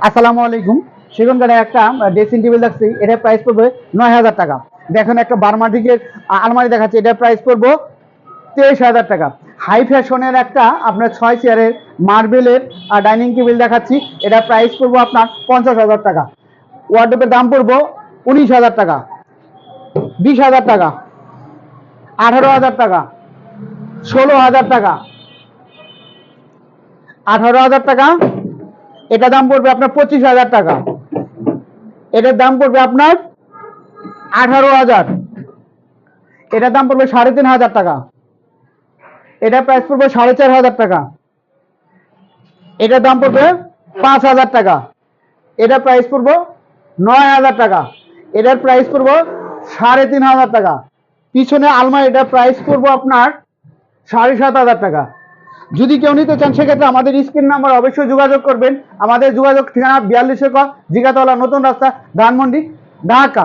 আসসালামু আলাইকুম। সেগুন কাঠের একটা ড্রেসিং টেবিল দেখছি, এটার প্রাইস পড়বে 9,000 টাকা। দেখেন একটা বার্মাটিকের আলমারি দেখাচ্ছে, এটার প্রাইস পড়বে 23,000 টাকা। হাই ফ্যাশনের একটা আপনার 6 চেয়ারের মার্বেলের ডাইনিং টেবিল দেখাচ্ছি, এটার প্রাইস পড়বে আপনার 50,000 টাকা। ওয়ার্ডরোবের দাম পড়বে 19,000 টাকা, 20,000 টাকা, 18,000 টাকা, 16,000 টাকা, 18,000 টাকা। এটা দাম পড়বে আপনার 25,000 টাকা। এটার দাম পড়বে আপনার 18,000। এটার দাম পড়বে 3,500 টাকা। এটার প্রাইস পড়বে 4,500 টাকা। এটার দাম পড়বে 5,000 টাকা। এটার প্রাইস পড়বে 9,000 টাকা। এটার প্রাইস পড়বে 3,500 টাকা। পিছনে আলমারিটার প্রাইস পড়বে আপনার 7,500 টাকা। যদি কেউ নিতে চান সেক্ষেত্রে আমাদের স্ক্রিন নাম্বার অবশ্যই যোগাযোগ করবেন। আমাদের যোগাযোগ ঠিকানা 42 জিগাতলা নতুন রাস্তা, ধানমন্ডি, ঢাকা।